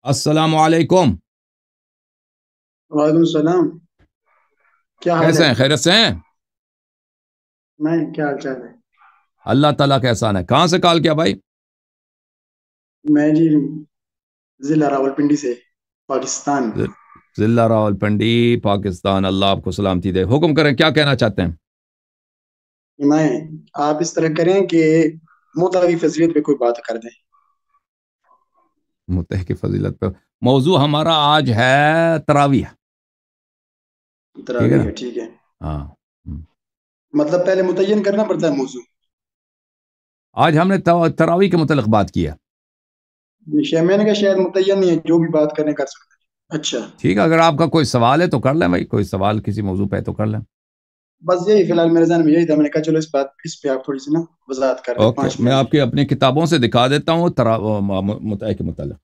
السلام علیکم. وعلیکم السلام. کیا حال کیسے ہے؟ ہیں؟ خیریت سے ہیں؟ میں کیا حال چال ہے؟ اللہ تعالیٰ کا احسان ہے. کہاں سے کال کیا بھائی؟ میں جی ضلع راولپنڈی سے، پاکستان. ضلع راولپنڈی، پاکستان. اللہ آپ کو سلامتی دے. حکم کریں، کیا کہنا چاہتے ہیں؟ میں آپ اس طرح کریں کہ متعدی فضیلت پہ کوئی بات کر دیں. متحد کی فضیلت پہ موضوع ہمارا آج ہے تراویح. ٹھیک ہے تراویح نا؟ ہے، ٹھیک ہے. ہاں. مطلب پہلے متعین کرنا پڑتا ہے موضوع. آج ہم نے تراویح کے متعلق بات کی ہے. میں نے کہا شاید متعین نہیں ہے، جو بھی بات کرنے کر سکتے ہیں. اچھا، ٹھیک ہے، اگر آپ کا کوئی سوال ہے تو کر لیں بھائی. کوئی سوال کسی موضوع پہ تو کر لیں. بس یہی فی الحال میرے ذہن میں یہی تھا. میں نے کہا چلو اس پہ آپ تھوڑی سی نا وضاحت کر دیں اوکے، 5 میں منٹ آپ کی. کی اپنی کتابوں سے دکھا دیتا ہوں متحد کے متعلق.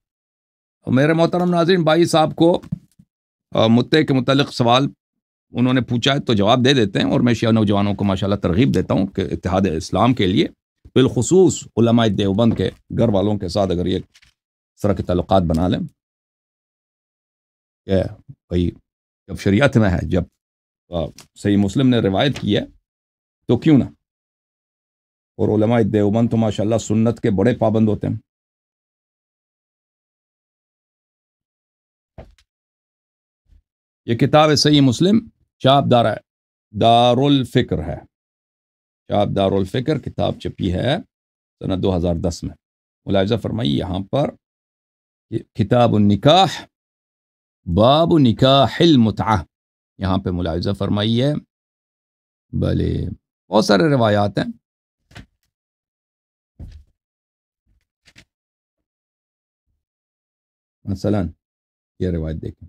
میرے محترم ناظرین، بھائی صاحب کو متحد کے متعلق سوال انہوں نے پوچھا ہے تو جواب دے دیتے ہیں. اور میں شیعہ نوجوانوں کو ماشاءاللہ ترغیب دیتا ہوں کہ اتحاد اسلام کے لیے، بالخصوص علماء دیوبند کے گھر والوں کے ساتھ اگر یہ اس طرح کے تعلقات بنا لیں کہ بھائی جب شریعت میں ہے، جب صحیح مسلم نے روایت کی ہے تو کیوں نہ. اور علماء دیوبند تو ماشاءاللہ سنت کے بڑے پابند ہوتے ہیں. یہ کتاب ہے صحیح مسلم، چاپ دار الفکر ہے. چاپ دار الفکر کتاب چھپی ہے سنہ 2010 میں. ملاحظہ فرمائی یہاں پر کتاب النکاح باب نکاح المتعہ، یہاں پہ ملاحظہ فرمائی ہے. بھلے بہت سارے روایات ہیں. مثلا یہ روایت دیکھیں.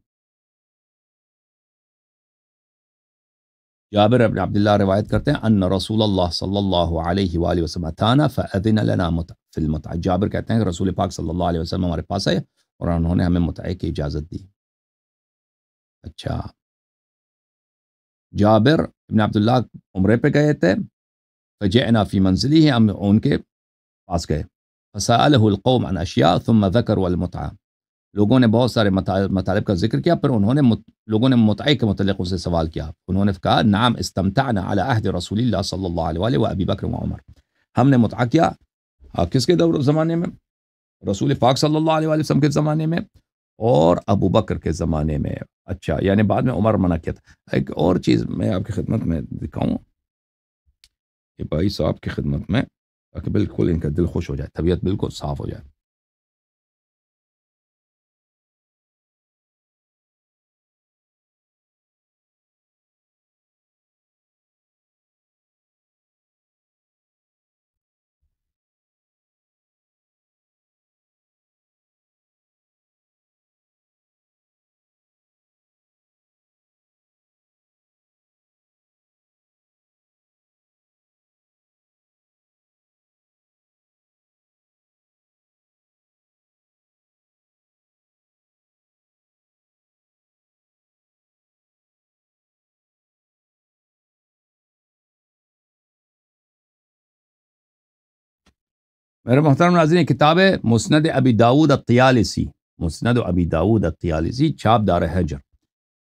جابر ابن عبداللہ روایت کرتے ہیں ان رسول اللہ صلی اللہ علیہ وآلہ وسلم اتانا فاذن لنا فی المتعہ. جابر کہتے ہیں کہ رسول پاک صلی اللہ علیہ وسلم ہمارے پاس آئے اور انہوں نے ہمیں متعہ کی اجازت دی. اچھا، جابر ابن عبداللہ عمرے پہ گئے تھے. فجئنا فی منزلی، ہم ان کے پاس گئے. فسألہ القوم عن اشیاء ثم ذکروا المتعہ. لوگوں نے بہت سارے مطالب کا ذکر کیا، پھر انہوں نے لوگوں نے متعہ کے متعلق اسے سوال کیا. انہوں نے کہا نعم استمتعنا علی عہد رسول اللہ صلی اللہ علیہ وآلہ و ابی بکر و عمر. ہم نے متعہ کیا کس کے دور زمانے میں؟ رسول پاک صلی اللہ علیہ وآلہ وسلم کے زمانے میں اور ابو بکر کے زمانے میں. اچھا، یعنی بعد میں عمر منع کیا تھا. ایک اور چیز میں آپ کی خدمت میں دکھاؤں کہ بھائی صاحب کی خدمت میں، تاکہ بالکل ان کا دل خوش ہو جائے، طبیعت بالکل صاف ہو جائے. میرے محترم ناظرین، کتاب ہے مسند ابی داود الطیالسی. مسند ابی داود الطیالسی، چھاپ دار حجر،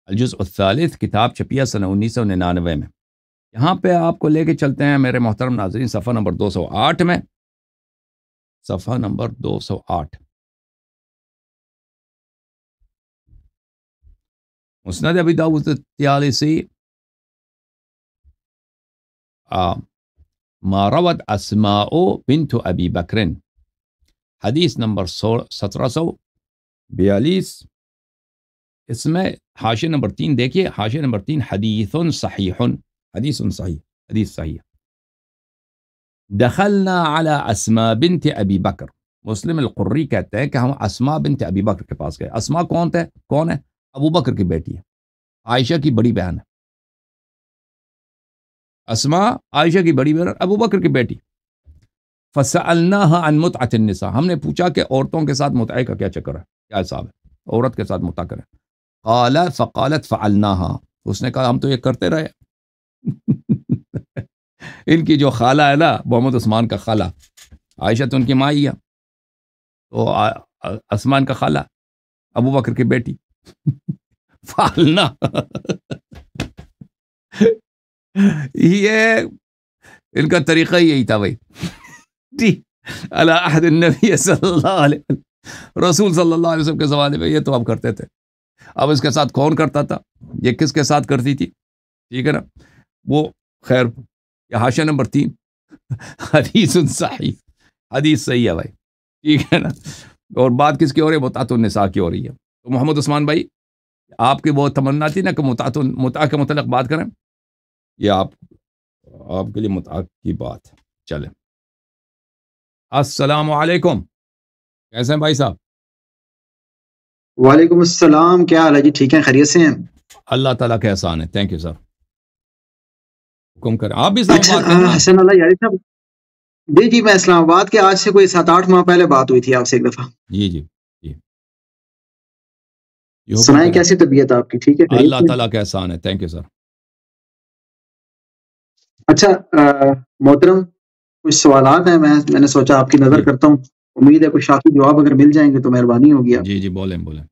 الجزء الثالث، کتاب چھپی ہے سنہ 1999 میں. یہاں پہ آپ کو لے کے چلتے ہیں میرے محترم ناظرین صفحہ نمبر 208 میں. صفحہ نمبر 208، مسند ابی داود الطیالسی، ما روت اسماء بنت ابی بکرن، حدیث نمبر 1742. اس میں حاشیہ نمبر 3 دیکھیے. حاشیہ نمبر 3، حدیث صحیح، حدیث صحیح، حدیث صحیح. دخلنا على اسماء بنت ابی بکر. مسلم القری کہتے ہیں کہ ہم اسماء بنت ابی بکر کے پاس گئے. اسماء کون ہے؟ ابو بکر کی بیٹی ہے، عائشہ کی بڑی بہن ہے. اسماء عائشہ کی بڑی بہن، ابو بکر کی بیٹی. فسألناها عن متعة النساء، ہم نے پوچھا کہ عورتوں کے ساتھ متعہ کا کیا چکر ہے، کیا حساب ہے، عورت کے ساتھ متعہ کریں. فقالت فعلناها، اس نے کہا ہم تو یہ کرتے رہے. ان کی جو خالہ ہے نا، محمد عثمان کا خالہ، عائشہ تو ان کی ماں ہی ہے، تو عثمان کا خالہ ابو بکر کی بیٹی فالنا یہ ان کا طریقہ یہی تھا بھائی جی علی عہد النبی صلی اللہ علیہ وسلم، رسول صلی اللہ علیہ وسلم کے زمانے میں یہ تو اب کرتے تھے. اب اس کے ساتھ کون کرتا تھا؟ یہ کس کے ساتھ کرتی تھی؟ ٹھیک ہے نا، وہ خیر یہ حاشیہ نمبر 3 حدیث صحیح، حدیث صحیح ہے بھائی، ٹھیک ہے نا. اور بات کس کی ہو رہی ہے؟ متعۃ النساء کی ہو رہی ہے. تو محمد عثمان بھائی آپ کی بہت تمنا تھی نا کہ متعہ کے متعلق بات کریں، یہ آپ کے لیے متعہ کی بات. چلیں، السلام علیکم، کیسے ہیں بھائی صاحب؟ وعلیکم السلام، کیا حال ہے جی؟ ٹھیک ہیں، خیریت سے ہیں؟ اللہ تعالیٰ کا احسان ہے. Thank you sir. حکم کریں، آپ بھی اسلام اچھا آباد کے ہیں نا؟ حسن اللہ یاری صاحب، جی میں اسلام آباد کے. آج سے کوئی 7-8 ماہ پہلے بات ہوئی تھی آپ سے ایک دفعہ. جی جی جی، یہ حکم سنائیں کریں. کیسی طبیعت آپ کی؟ ٹھیک ہے، خیریت اللہ سے؟ تعالیٰ کا احسان ہے. Thank you sir. اچھا محترم، کچھ سوالات ہیں، میں نے سوچا آپ کی نظر جی کرتا ہوں. امید ہے کوئی شافی جواب اگر مل جائیں گے تو مہربانی ہوگی آپ. جی جی، بولیں بولیں.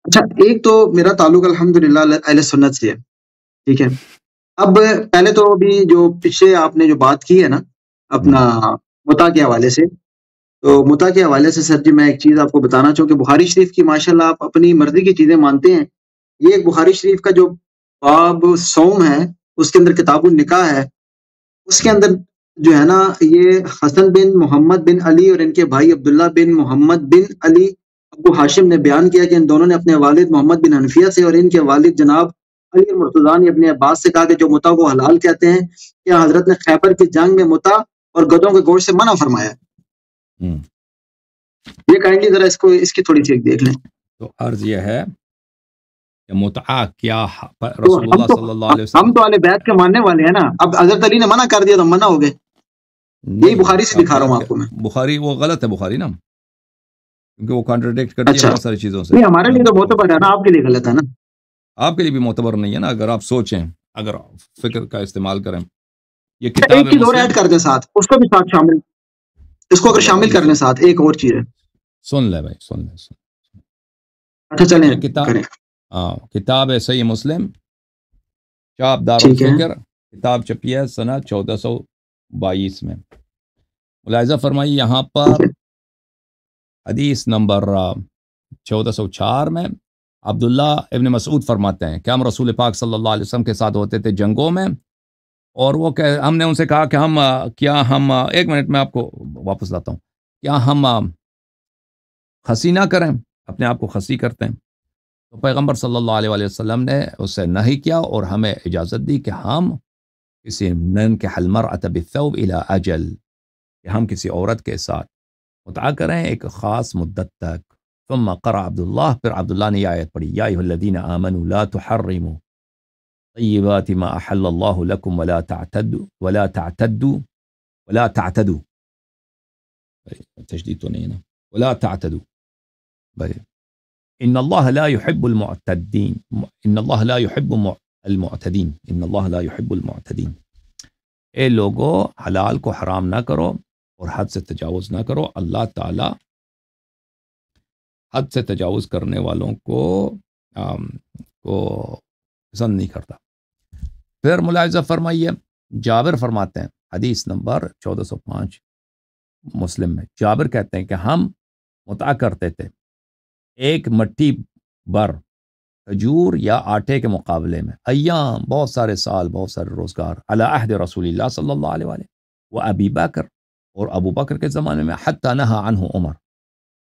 اچھا، ایک تو میرا تعلق الحمدللہ اہل سنت سے ہے، ٹھیک ہے. اب پہلے تو ابھی جو پیچھے آپ نے جو بات کی ہے نا اپنا متا کے حوالے سے، تو متا کے حوالے سے سر جی میں ایک چیز آپ کو بتانا چاہوں کہ بخاری شریف کی ماشاءاللہ آپ اپنی مرضی کی چیزیں مانتے ہیں. یہ ایک بخاری شریف کا جو باب صوم ہے، اس کے اندر کتاب النکاح ہے، اس کے اندر جو ہے نا یہ حسن بن محمد بن علی اور ان کے بھائی عبداللہ بن محمد بن علی ابو ہاشم نے بیان کیا کہ ان دونوں نے اپنے والد محمد بن حنفیہ سے اور ان کے والد جناب علی مرتضیٰ نے اپنے عباس سے کہا کہ جو متا کو حلال کہتے ہیں، کیا حضرت نے خیبر کی جنگ میں متا اور گدوں کے گوشت سے منع فرمایا؟ یہ کائنڈلی ذرا اس کی تھوڑی سی ایک دیکھ لیں. تو عرض یہ ہے کہ متعہ کیا تو رسول اللہ صلی اللہ علیہ ہم وسلم تو اہل بیت کے ماننے والے ہیں نا. اب حضرت علی نے منع کر دیا تو منع ہو گئے. یہی بخاری سے دکھا رہا ہوں آپ کو میں. بخاری وہ غلط ہے بخاری نا، کیونکہ وہ کانٹرڈکٹ کرتی ہے اچھا، بہت ساری چیزوں سے. نہیں ہمارے لیے تو معتبر ہے نا، آپ کے لیے غلط ہے نا. آپ کے لیے بھی معتبر نہیں ہے نا، اگر آپ سوچیں، اگر فکر کا استعمال کریں. یہ ایک کتاب ہے چیز اور مسلم. ایڈ کر دیں ساتھ، اس کو بھی ساتھ شامل، اس کو اگر شامل کر لیں ساتھ، ایک اور چیز ہے. سن لے بھائی، سن لے. اچھا چلیں یہ کتاب کریں. کتاب ہے صحیح مسلم، چاپ دار ٹھیک ہے. الفکر، کتاب چھپی ہے سنہ 1422 میں. ملاحظہ فرمائی یہاں پر حدیث نمبر 1404 میں عبداللہ ابن مسعود فرماتے ہیں کہ ہم رسول پاک صلی اللہ علیہ وسلم کے ساتھ ہوتے تھے جنگوں میں، اور وہ ہم نے ان سے کہا کہ ہم ایک منٹ میں آپ کو واپس لاتا ہوں، کیا ہم خسی نہ کریں؟ اپنے آپ کو خسی کرتے ہیں. تو پیغمبر صلی اللہ علیہ وآلہ وسلم نے اس سے نہیں کیا اور ہمیں اجازت دی کہ ہم کسی ننکح المرأة بالثوب الى اجل، کہ ہم کسی عورت کے ساتھ متعہ کریں ایک خاص مدت تک. ثم قرأ عبداللہ، پھر عبداللہ نے یہ آیت پڑھی، یا ایھا الذین آمنوا لا تحرموا طیبات ما احل اللہ لکم ولا تعتدوا تشدید تو نہیں ہے نا، ولا تعتدوا بھائی، ان اللہ لا يحب المعتدین، ان اللہ لا يحب المعتدین، ان اللہ لا يحب المعتدین. اے لوگو حلال کو حرام نہ کرو اور حد سے تجاوز نہ کرو، اللہ تعالی حد سے تجاوز کرنے والوں کو پسند نہیں کرتا. پھر ملاحظہ فرمائیے، جابر فرماتے ہیں حدیث نمبر 1405 مسلم میں، جابر کہتے ہیں کہ ہم متعہ کرتے تھے ایک مٹھی بر کھجور یا آٹے کے مقابلے میں، ایام بہت سارے سال، بہت سارے روزگار، علی عہد رسول اللہ صلی اللہ علیہ وآلہ و ابی بکر، اور ابو بکر کے زمانے میں، حتی نہا عنہ عمر،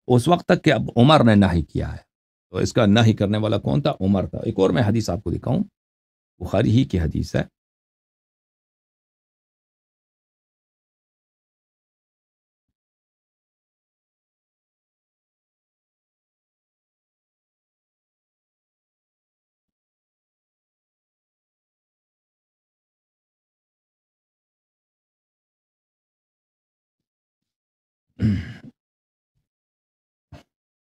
اس وقت تک کہ اب عمر نے نہی کیا ہے. تو اس کا نہی کرنے والا کون تھا؟ عمر تھا. ایک اور میں حدیث آپ کو دکھاؤں، بخاری ہی کی حدیث ہے.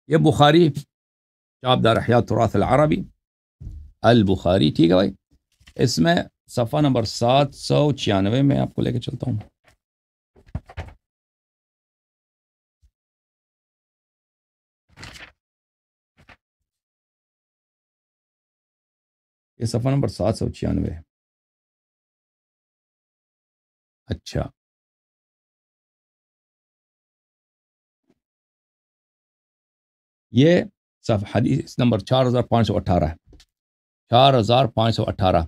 یہ بخاری چاپ دار احیاء تراث العربی البخاری، ٹھیک ہے بھائی. اس میں صفحہ نمبر 796 میں آپ کو لے کے چلتا ہوں. یہ صفحہ نمبر 796 ہے. اچھا یہ صفحہ حدیث نمبر 4518 ہے. 4518.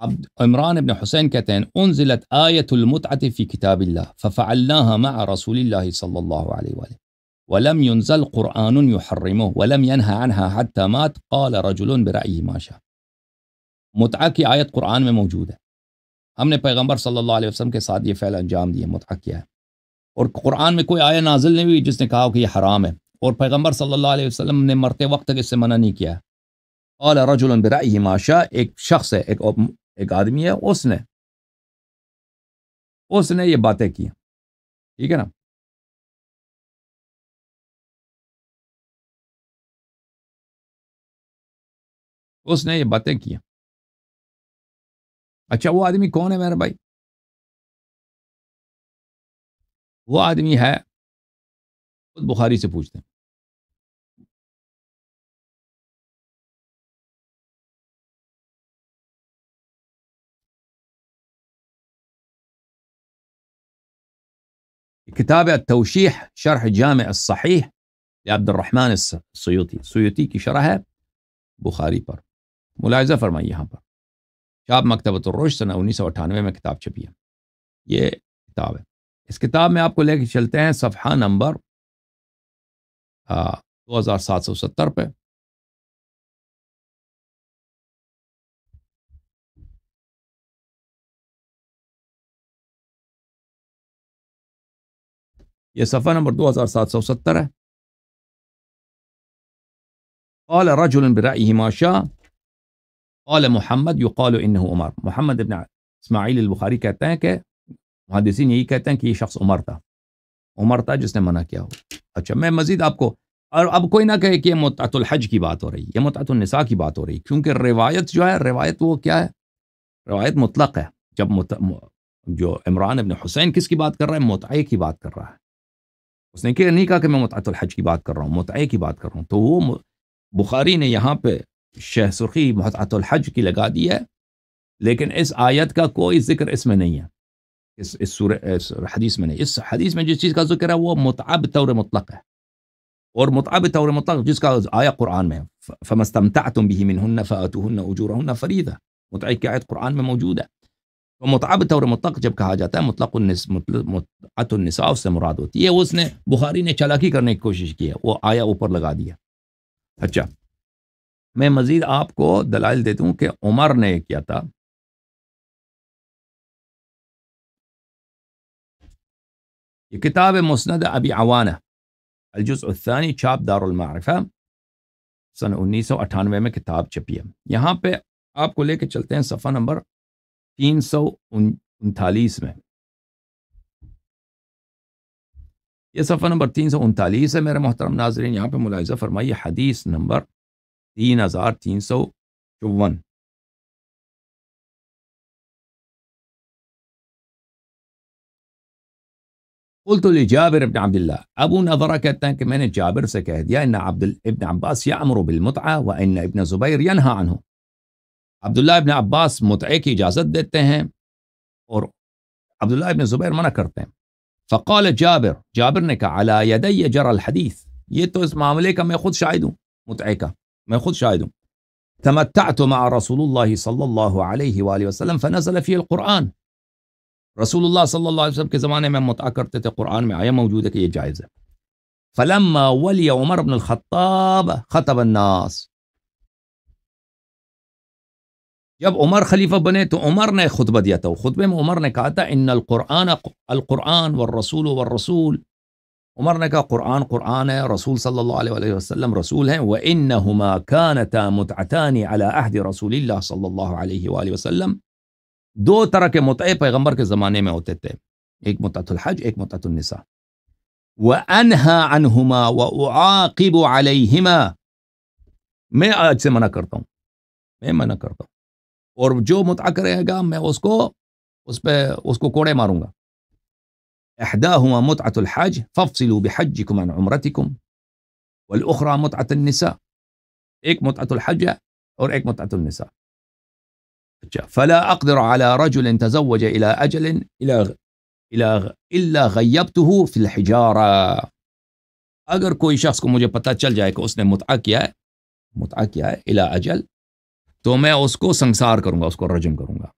اب عمران ابن حسین کہتے ہیں انزلت آیت المتعة فی کتاب اللہ ففعلناها مع رسول اللہ صلی اللہ علیہ وآلہ ولم ينزل قرآن يحرمه ولم ينهى عنها حتى مات قال رجل برأيه ما شاء. متعہ کی آیت قرآن میں موجود ہے. ہم نے پیغمبر صلی اللہ علیہ وسلم کے ساتھ یہ فعل انجام دیا، متعہ کیا ہے، اور قرآن میں کوئی آیت نازل نہیں ہوئی جس نے کہا کہ یہ حرام ہے، اور پیغمبر صلی اللہ علیہ وسلم نے مرتے وقت تک اس سے منع نہیں کیا. قال رجل برأيه ما شاء، ایک شخص ہے، ایک آدمی ہے، اس نے یہ باتیں کی. ٹھیک ہے نا. اس نے یہ باتیں کی. اچھا وہ آدمی کون ہے میرے بھائی؟ وہ آدمی ہے، خود بخاری سے پوچھتے ہیں. کتاب التوشیح شرح جامع الصحیح لعبد الرحمن السیوطی، سیوطی کی شرح ہے بخاری پر. ملاحظہ فرمائیے یہاں پر چاپ مکتبۃ الرشد سنہ 1998 میں کتاب چھپی ہے. یہ کتاب ہے. اس کتاب میں آپ کو لے کے چلتے ہیں صفحہ نمبر 2770 پہ. یہ صفحہ نمبر 2770 ہے. قال رجل برأيه ما شاء قال محمد يقال انه عمر. محمد ابن اسماعیل البخاری کہتے ہیں کہ محدثین یہی کہتے ہیں کہ یہ شخص عمر تھا جس نے منع کیا ہو. اچھا میں مزید آپ کو، اور اب کوئی نہ کہے کہ یہ متعۃ الحج کی بات ہو رہی، یہ متعۃ النساء کی بات ہو رہی، کیونکہ روایت جو ہے، روایت وہ کیا ہے، روایت مطلق ہے. جب جو عمران ابن حسین کس کی بات کر رہا ہے؟ متعہ کی بات کر رہا ہے. اس نے نہیں کہا کہ میں متعۃ الحج کی بات کر رہا ہوں، متعہ کی بات کر رہا ہوں. تو وہ بخاری نے یہاں پہ شہ سرخی متعۃ الحج کی لگا دی ہے، لیکن اس آیت کا کوئی ذکر اس میں نہیں ہے، اس حدیث میں نہیں. اس حدیث میں جس چیز کا ذکر ہے وہ متعہ بطور مطلق ہے، اور متعہ بطور مطلق جس کا آیا قرآن میں فَمَا اسْتَمْتَعْتُمْ بِهِ مِنْهُنَّ فَآتُوهُنَّ أُجُورَهُنَّ فَرِيضَةً. متعہ کی آیت قرآن میں موجود ہے. تو متعہ بطور مطلق جب کہا جاتا ہے، متعۃ النساء اس سے مراد ہوتی ہے. اس نے بخاری نے چالاکی کرنے کی کوشش کی ہے، وہ آیا اوپر لگا دیا. اچھا میں مزید آپ کو دلائل دیتا ہوں کہ عمر نے کیا تھا. یہ کتاب مسند ابی عوانہ الجزء الثانی چھاپ دار المعرفہ سن 1998 میں کتاب چھپی ہے. یہاں پہ آپ کو لے کے چلتے ہیں صفحہ نمبر 339 میں. یہ صفحہ نمبر 339 ہے میرے محترم ناظرین. یہاں پہ ملاحظہ فرمائیے حدیث نمبر 3354. قلت لجابر ابن عبداللہ، ابو نضرہ کہتے ہیں کہ میں نے جابر سے کہہ دیا ان ابن عباس یأمر بالمتعہ وان ابن زبیر ینہا عنہ. عبداللہ ابن عباس متعہ کی اجازت دیتے ہیں اور عبداللہ ابن زبیر منع کرتے ہیں. فقال جابر نے کہا علی یدی جرى الحدیث، یہ تو اس معاملے کا میں خود شاہد ہوں، متعہ کا میں خود شاہد ہوں. تمتعت مع رسول اللہ صلی اللہ علیہ وآلہ وسلم فنزل فی القرآن. رسول اللہ صلی اللہ علیہ وسلم کے زمانے میں متعہ کرتے تھے، قرآن میں آیا موجود ہے کہ یہ جائز ہے. فلما ولی عمر بن الخطاب خطب الناس، جب عمر خلیفہ بنے تو عمر نے خطبہ دیا تھا. خطبے میں عمر نے کہا تھا ان القرآن والرسول. عمر نے کہا قرآن ہے، رسول صلی اللہ علیہ وسلم رسول ہیں. وَإِنَّهُمَا كَانَتَا مُتْعَتَانِ عَلَى عَهْدِ رسول اللہ صلی اللہ علیہ وآلہ وسلم. دو طرح کے متعے پیغمبر کے زمانے میں ہوتے تھے، ایک متعۃ الحج، ایک متعۃ النساء. وَأَنْهَا عَنْهُمَا وَأُعَاقِبُ عَلَيْهِمَا، میں آج سے منع کرتا ہوں، اور جو متعہ کرے گا میں اس کو کوڑے ماروں گا. احداهما متعۃ الحج فافصلوا بحجكم عن عمرتكم والاخرى متعۃ النساء. ایک متعۃ الحج ہے اور ایک متعۃ النساء. اچھا فلا اقدر على رجل تزوج الى اجل الا غیبته فی الحجارہ، اگر کوئی شخص کو مجھے پتہ چل جائے کہ اس نے متعہ کیا ہے الى اجل، تو میں اس کو سنسار کروں گا، اس کو رجم کروں گا.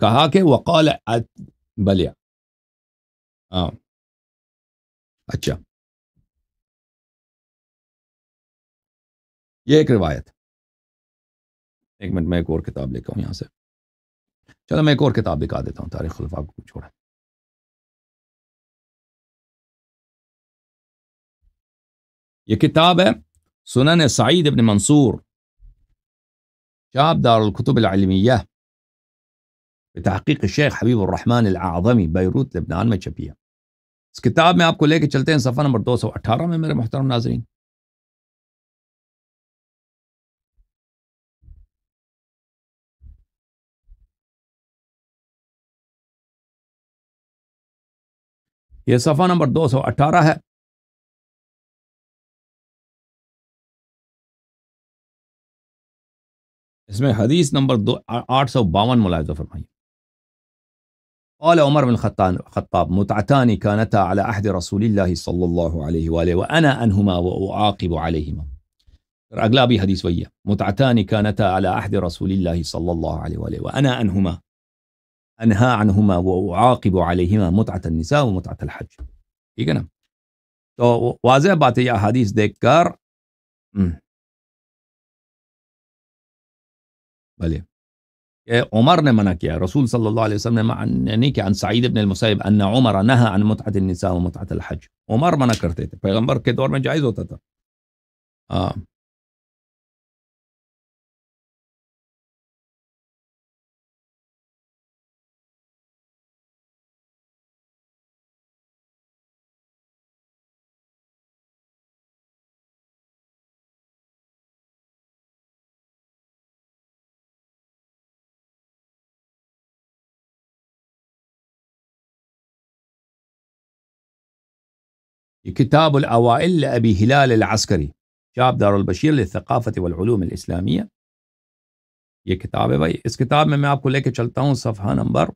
کہا کہ وقال بلیا. اچھا یہ ایک روایت. ایک منٹ میں ایک اور کتاب لے کے آؤں یہاں سے. چلو میں ایک اور کتاب دکھا دیتا ہوں تاریخ خلفاء کو چھوڑا. یہ کتاب ہے سنن سعید ابن منصور، چاپ دار الکتب العلمیہ بتحقیق الشیخ حبیب الرحمن الاعظمی، بیروت لبنان میں چھپی ہے. اس کتاب میں آپ کو لے کے چلتے ہیں صفحہ نمبر 218 میں میرے محترم ناظرین. یہ صفحہ نمبر 218 ہے. اس میں حدیث نمبر 852 ملاحظہ فرمائیے. قال عمر بن الخطاب متعتان كانتا على عهد رسول الله صلی اللہ علیہ وآلہ وانا عنهما واعاقب عليهما. اگلا بھی حدیث وہی ہے، متعتان كانتا على عهد رسول الله صلی اللہ علیہ وآلہ وانا عنهما انہا عنهما واعاقب عليهما متعة النساء ومتعة الحج. ٹھیک ہے نا؟ تو واضح بات ہے یہ حدیث دیکھ کر بھلے کہ عمر نے منع کیا، رسول صلی اللہ علیہ وسلم نے نہیں کہ عن سعید بن المسیب ان عمر نهى عن متعة النساء ومتعة الحج. عمر منع کرتے تھے، پیغمبر کے دور میں جائز ہوتا تھا. کتاب الاوائل لابی ہلال العسکری، چاپ دار البشیر للثقافت والعلوم الاسلامیہ. یہ کتاب ہے بھائی. اس کتاب میں آپ کو لے کے چلتا ہوں صفحہ نمبر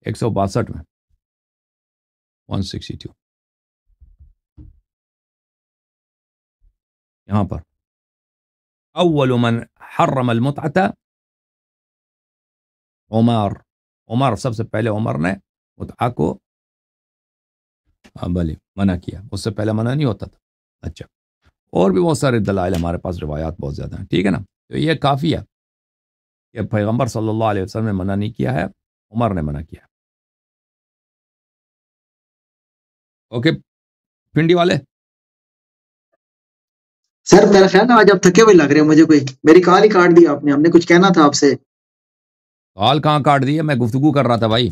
162 میں 162 یہاں پر اول من حرم المتعة عمر سب سے پہلے عمر نے متعہ کو بھلے منع کیا، اس سے پہلے منع نہیں ہوتا تھا. اچھا اور بھی بہت سارے دلائل ہمارے پاس، روایات بہت زیادہ ہیں. ٹھیک ہے نا؟ تو یہ کافی ہے کہ پیغمبر صلی اللہ علیہ وسلم نے منع نہیں کیا ہے، عمر نے منع کیا ہے. اوکے پنڈی والے سر میرا خیال ہے آج آپ تھکے ہوئے لگ رہے ہو مجھے، کوئی میری کال ہی کاٹ دی آپ نے. ہم نے کچھ کہنا تھا آپ سے. کال کہاں کاٹ دی ہے، میں گفتگو کر رہا تھا بھائی.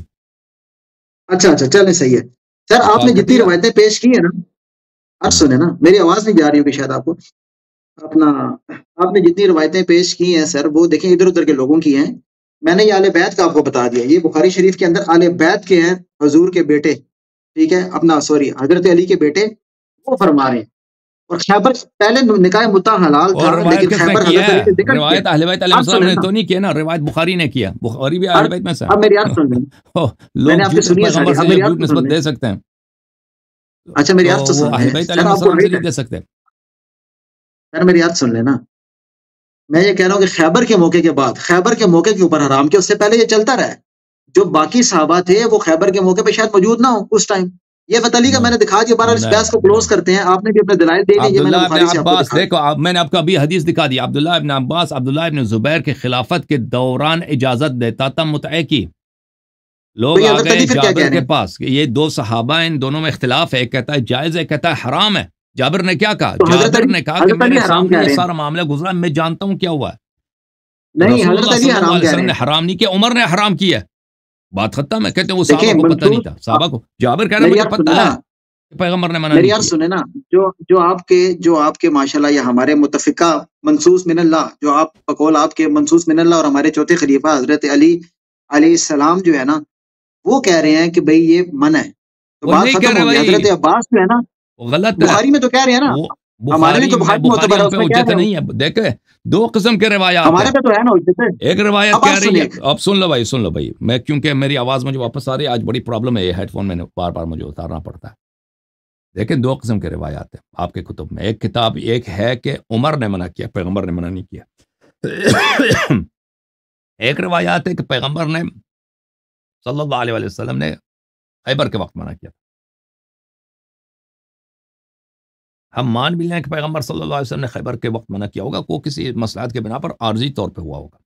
اچھا چلیں صحیح ہے. سر آپ نے جتنی روایتیں پیش کی ہیں نا، اب سنیں نا، میری آواز نہیں جا رہی ہوگی شاید آپ کو. آپ نے جتنی روایتیں پیش کی ہیں سر، وہ دیکھیں ادھر ادھر کے لوگوں کی ہیں. میں نے یہ آل بیت کا آپ کو بتا دیا. یہ بخاری شریف کے اندر آل بیت کے ہیں، حضور کے بیٹے، ٹھیک ہے، حضرت علی کے بیٹے، وہ فرما رہے ہیں. اور خیبر پہلے نکاح متع حلال تھا، لیکن خیبر حضرت علی سے ذکر کیا. روایت اہل بیت علیہ السلام نے تو نہیں کیا نا، روایت بخاری نے کیا. بخاری بھی اہل بیت میں سے. اب میری بات سن لیں، میں نے آپ کی سنی ہے ساری. اب میری بات نسبت دے سکتے ہیں. اچھا میری بات تو سن اہل بیت علیہ السلام سے نہیں دے سکتے. سر میری بات سن لینا، میں یہ کہہ رہا ہوں کہ خیبر کے موقع کے بعد، خیبر کے موقع کے اوپر حرام کیا، اس سے پہلے یہ چلتا رہا ہے. جو باقی صحابہ تھے وہ خیبر کے موقع پہ شاید موجود نہ ہو اس ٹائم. یہ بتالی کا میں نے دکھا دیا. بارہ اس بحث کو کلوز کرتے ہیں. آپ نے بھی اپنے دلائل دے دیے. عبداللہ ابن عباس، دیکھو میں نے آپ کو ابھی حدیث دکھا دی. عبداللہ ابن عباس عبداللہ ابن زبیر کے خلافت کے دوران اجازت دیتا تھا متعہ کی. لوگ آ گئے جابر کے پاس، یہ دو صحابہ ہیں، ان دونوں میں اختلاف ہے. ایک کہتا ہے جائز ہے، کہتا ہے حرام ہے. جابر نے کیا کہا؟ جابر نے کہا کہ میرے سامنے یہ سارا معاملہ گزرا، میں جانتا ہوں کیا ہوا ہے. نہیں، حضرت علی حرام کہہ رہے ہیں. نے حرام نہیں کیا، عمر نے حرام کیا. بات ختم ہے. کہتے ہیں وہ صحابہ کو پتہ نہیں تھا. صحابہ کو جابر کہہ رہے ہیں مجھے پتہ ہے، پیغمبر نے منع نہیں کیا. یار سنیں نا، جو آپ کے ماشاءاللہ یہ ہمارے متفقہ منصوص من اللہ، جو آپ بقول آپ کے منصوص من اللہ اور ہمارے چوتھے خلیفہ حضرت علی علیہ السلام جو ہے نا، وہ کہہ رہے ہیں کہ بھئی یہ منع ہے. تو وہ بات نہیں ختم کہہ رہے ہو گئی. بھائی، حضرت عباس جو ہے نا وہ غلط ہے. بخاری میں تو کہہ رہے ہیں نا, وہ ہمارے بخاری لیے تو بخاری بخاری معتبر ہے, ہم اس پہ میں کہہ حجت رہے ہیں, نہیں ہے. دیکھیں دو قسم کے روایات ہمارے ہیں. پہ تو ہے نا حجت ہے. ایک روایت اب کہہ آپ رہی ہے, سنیں, اب سن لو بھائی, سن لو بھائی, میں کیونکہ میری آواز مجھے واپس آ رہی ہے, آج بڑی پرابلم ہے, یہ ہیڈ فون میں نے بار بار مجھے اتارنا پڑتا ہے. دیکھیں دو قسم کے روایات ہیں آپ کے کتب میں. ایک کتاب ایک ہے کہ عمر نے منع کیا, پیغمبر نے منع نہیں کیا. ایک روایات ہے کہ پیغمبر نے صلی اللہ علیہ وسلم نے خیبر کے وقت منع کیا. ہم مان بھی لیں کہ پیغمبر صلی اللہ علیہ وسلم نے خیبر کے وقت منع کیا ہوگا, کو کسی مصلحت کے بنا پر عارضی طور پہ ہوا ہوگا,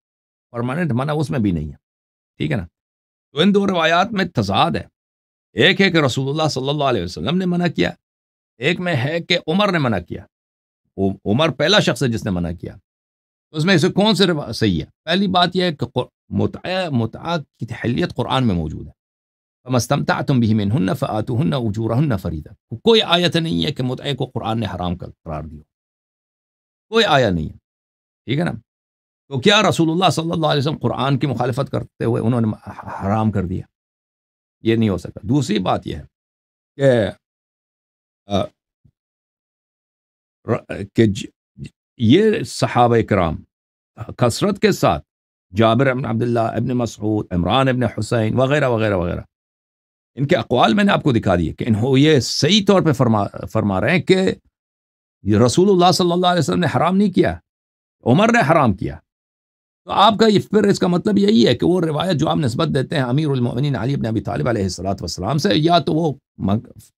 پرماننٹ منع اس میں بھی نہیں ہے. ٹھیک ہے نا. تو ان دو روایات میں تضاد ہے. ایک ہے کہ رسول اللہ صلی اللہ علیہ وسلم نے منع کیا, ایک میں ہے کہ عمر نے منع کیا. عمر پہلا شخص ہے جس نے منع کیا. اس میں سے کون سے صحیح ہے؟ پہلی بات یہ ہے کہ متعہ کی حلیت قرآن میں موجود ہے. فَمَا اسْتَمْتَعْتُمْ بِهِ مِنْهُنَّ فَآتُوهُنَّ أُجُورَهُنَّ فَرِيضَةً. کوئی آیت نہیں ہے کہ متعہ کو قرآن نے حرام قرار دیا, کوئی آیا نہیں ہے. ٹھیک ہے نا. تو کیا رسول اللہ صلی اللہ علیہ وسلم قرآن کی مخالفت کرتے ہوئے انہوں نے حرام کر دیا؟ یہ نہیں ہو سکتا. دوسری بات یہ ہے کہ یہ صحابہ کرام کثرت کے ساتھ جابر ابن عبداللہ, ابن مسعود, عمران ابن حسین وغیرہ وغیرہ وغیرہ, ان کے اقوال میں نے آپ کو دکھا دیے کہ انہوں یہ صحیح طور پہ فرما رہے ہیں کہ یہ رسول اللہ صلی اللہ علیہ وسلم نے حرام نہیں کیا, عمر نے حرام کیا. تو آپ کا یہ پھر اس کا مطلب یہی ہے کہ وہ روایت جو آپ نسبت دیتے ہیں امیر المؤمنین علی بن ابی طالب علیہ السلام سے, یا تو وہ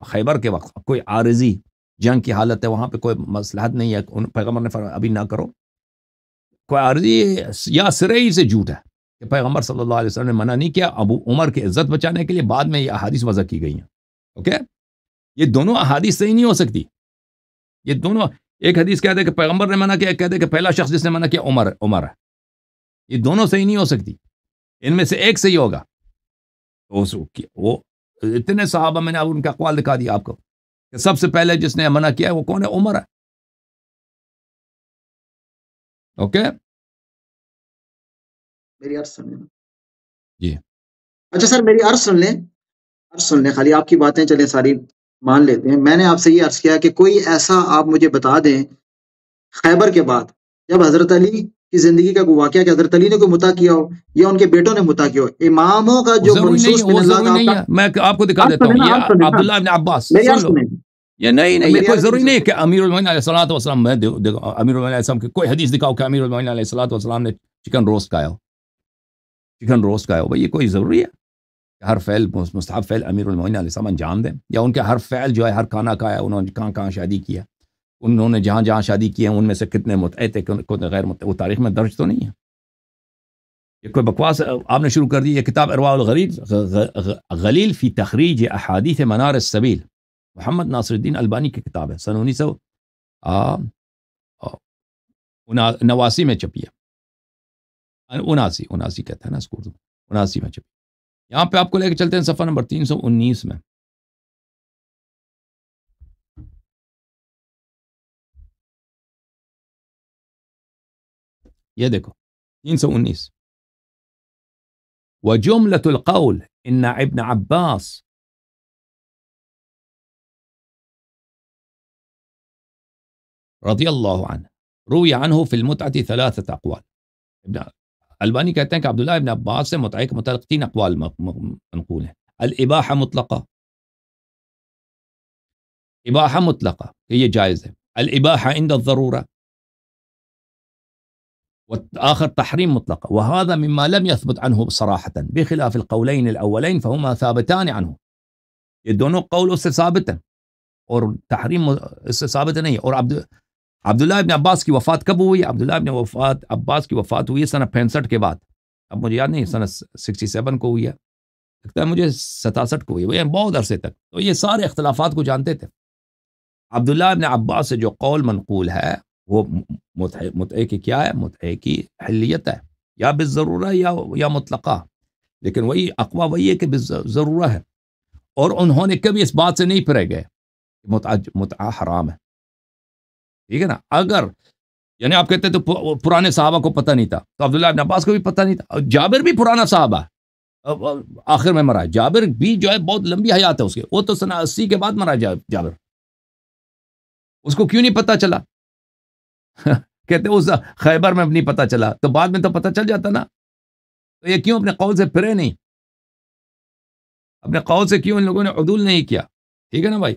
خیبر کے وقت کوئی عارضی جنگ کی حالت ہے, وہاں پہ کوئی مصلحت نہیں ہے, پیغمبر نے فرمایا ابھی نہ کرو, کوئی عارضی, یا سرے ہی سے جھوٹ ہے کہ پیغمبر صلی اللہ علیہ وسلم نے منع نہیں کیا. ابو عمر کی عزت بچانے کے لیے بعد میں یہ احادیث وضع کی گئی ہیں. اوکے, یہ دونوں احادیث صحیح نہیں ہو سکتی. یہ دونوں, ایک حدیث کہتے ہیں کہ پیغمبر نے منع کیا, کہتے ہیں کہ پہلا شخص جس نے منع کیا عمر ہے. یہ دونوں صحیح نہیں ہو سکتی, ان میں سے ایک صحیح ہوگا. وہ اتنے صحابہ میں نے ان کا اقوال دکھا دیا آپ کو کہ سب سے پہلے جس نے منع کیا وہ کون ہے؟ عمر ہے. اوکے, میری عرض سن لیں. جی اچھا سر, میری عرض سن لیں, خالی آپ کی باتیں چلیں ساری مان لیتے ہیں. میں نے آپ سے یہ عرض کیا کہ کوئی ایسا آپ مجھے بتا دیں خیبر کے بعد جب حضرت علی کی زندگی کا کوئی واقعہ کہ حضرت علی نے کوئی متا کیا ہو یا ان کے بیٹوں نے متا کیا ہو, اماموں کا جو منصوص من اللہ کا. میں آپ کو دکھا دیتا ہوں, یہ عبداللہ ابن عباس, سن لو, یہ نہیں یہ کوئی ضروری نہیں ہے کہ امیر المومنین علیہ الصلوۃ والسلام, میں امیر المومنین علیہ السلام کی کوئی حدیث دکھاؤ کہ امیر المومنین علیہ الصلوۃ والسلام نے چکن روسٹ کھایا ہو. بھائی یہ کوئی ضروری ہے کہ ہر فعل مستحب فعل امیر المومنین علیہ السلام انجام دیں, یا ان کے ہر فعل جو ہے, ہر کھانا کھایا, انہوں نے کہاں شادی کیا, انہوں نے جہاں شادی کی ہے ان میں سے کتنے متعہ تھے, کتنے غیر متعہ, وہ تاریخ میں درج تو نہیں ہے. یہ کوئی بکواس آپ نے شروع کر دی. یہ کتاب ارواء الغلیل فی تخریج احادیث منار السبیل, محمد ناصر الدین البانی کی کتاب ہے, سن 1989 میں چھپی ہے. 79 کہتا ہے نا اس کو, 79 میں چھپی. یہاں پہ آپ کو لے کے چلتے ہیں صفحہ نمبر 319 میں. یہ دیکھو 319, وجملة القول ان ابن عباس رضی اللہ عنہ روی عنہ فی المتعة 3 اقوال. البانی کہتے ہیں کہ عبداللہ ابن عباس سے متعہ کے متعلق 3 اقوال منقول ہیں. الاباحہ مطلقہ, اباحہ مطلقہ کہ یہ جائز ہے. الاباحہ عند الضرورہ, والآخر تحریم مطلق, وهذا مما لم يثبت عنه صراحة بخلاف القولين الأولين فهما ثابتان عنه. یہ دونوں قول اس سے ثابت ہیں اور تحریم اس سے ثابت نہیں. اور عبداللہ ابن عباس کی وفات کب ہوئی؟ عبداللہ ابن عباس کی وفات ہوئی سنہ 65 کے بعد. اب مجھے یاد نہیں, سنہ 67 کو ہوئی ہے, لگتا ہے مجھے 67 کو ہوئی ہے, بہت عرصے تک. تو یہ سارے اختلافات کو جانتے تھے. عبداللہ ابن عباس سے جو قول منقول ہے وہ متعہ کی کیا ہے؟ متعہ کی حلیت ہے, یا بالضرورہ یا مطلقہ. لیکن وہی اقوا وہی ہے کہ بالضرورہ ہے, اور انہوں نے کبھی اس بات سے نہیں پھرے گئے کہ متعہ حرام ہے. ٹھیک ہے نا. اگر یعنی آپ کہتے ہیں تو پرانے صحابہ کو پتہ نہیں تھا, تو عبداللہ ابن عباس کو بھی پتہ نہیں تھا. جابر بھی پرانا صحابہ, آخر میں مرا. جابر بھی جو ہے بہت لمبی حیات ہے اس کی, وہ تو سن 80 کے بعد مرا جابر. اس کو کیوں نہیں پتا چلا؟ کہتے اس خیبر میں نہیں پتا چلا, تو بعد میں تو پتا چل جاتا نا. تو یہ کیوں اپنے قول سے پھرے نہیں؟ اپنے قول سے کیوں ان لوگوں نے عدول نہیں کیا؟ ٹھیک ہے نا بھائی.